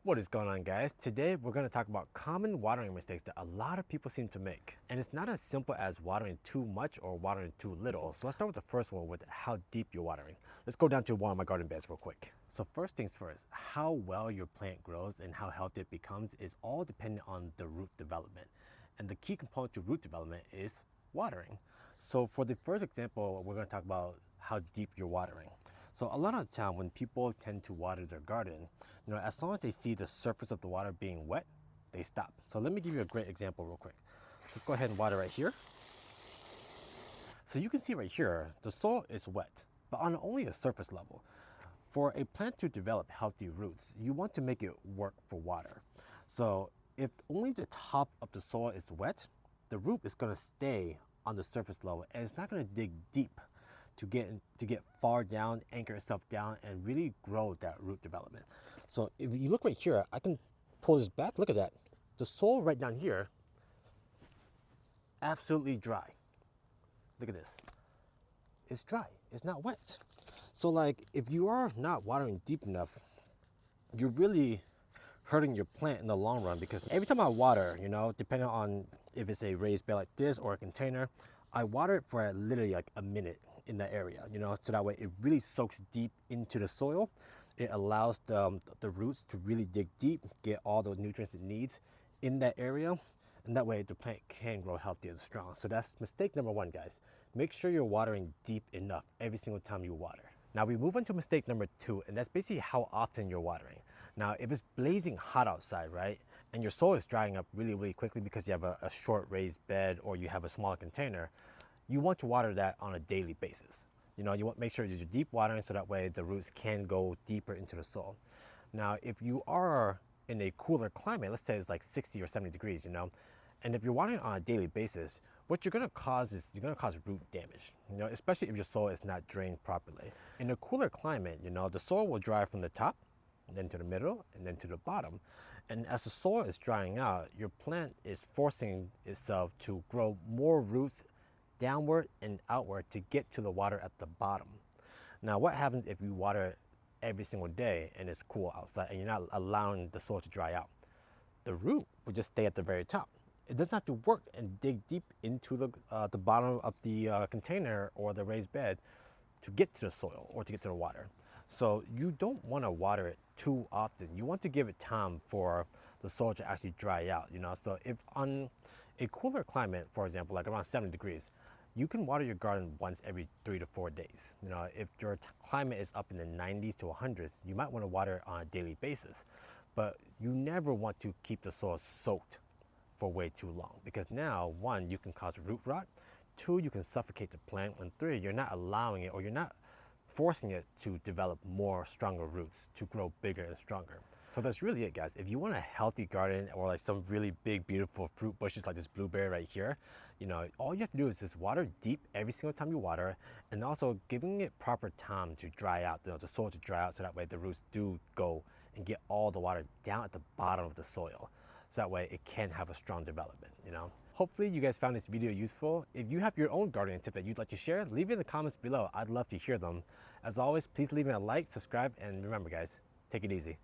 What is going on, guys? Today we're going to talk about common watering mistakes that a lot of people seem to make. And it's not as simple as watering too much or watering too little. So let's start with the first one with how deep you're watering. Let's go down to one of my garden beds real quick. So first things first, how well your plant grows and how healthy it becomes is all dependent on the root development. And the key component to root development is watering. So for the first example, we're going to talk about how deep you're watering. So a lot of the time when people tend to water their garden, as long as they see the surface of the water being wet, they stop. So let me give you a great example real quick. Let's go ahead and water right here. So you can see right here, the soil is wet, but on only a surface level. For a plant to develop healthy roots, you want to make it work for water. So if only the top of the soil is wet, the root is going to stay on the surface level and it's not going to dig deep to get far down, anchor itself down, and really grow that root development. So if you look right here, I can pull this back. Look at that. The soil right down here, absolutely dry. Look at this. It's dry. It's not wet. So like if you are not watering deep enough, you're really hurting your plant in the long run, because every time I water, depending on if it's a raised bed like this or a container, I water it for literally like a minute in that area, so that way it really soaks deep into the soil. It allows the roots to really dig deep, get all the nutrients it needs in that area, and that way the plant can grow healthy and strong. So that's mistake number one, guys. Make sure you're watering deep enough every single time you water. Now we move on to mistake number two, and that's basically how often you're watering. Now, if it's blazing hot outside, right, and your soil is drying up really, really quickly because you have a short raised bed or you have a smaller container, you want to water that on a daily basis. You want to make sure that you're deep watering so that way the roots can go deeper into the soil. Now, if you are in a cooler climate, let's say it's like 60 or 70 degrees, and if you're watering on a daily basis, what you're going to cause is you're going to cause root damage, especially if your soil is not drained properly. In a cooler climate, the soil will dry from the top, and then to the middle, and then to the bottom. And as the soil is drying out, your plant is forcing itself to grow more roots downward and outward to get to the water at the bottom. Now, what happens if you water every single day and it's cool outside and you're not allowing the soil to dry out? The root will just stay at the very top. It doesn't have to work and dig deep into the bottom of the container or the raised bed to get to the soil or to get to the water. So you don't want to water it too often. You want to give it time for the soil to actually dry out. So if on a cooler climate, for example, like around 70 degrees, you can water your garden once every 3 to 4 days. If your climate is up in the 90s to 100s, you might want to water on a daily basis. But you never want to keep the soil soaked for way too long, because now, one, you can cause root rot, two, you can suffocate the plant, and three, you're not allowing it or you're not forcing it to develop more stronger roots to grow bigger and stronger. So that's really it, guys. If you want a healthy garden or like some really big, beautiful fruit bushes like this blueberry right here, all you have to do is just water deep every single time you water, and also giving it proper time to dry out, the soil to dry out, so that way the roots do go and get all the water down at the bottom of the soil. So that way it can have a strong development, Hopefully you guys found this video useful. If you have your own gardening tip that you'd like to share, leave it in the comments below. I'd love to hear them. As always, please leave me a like, subscribe, and remember, guys, take it easy.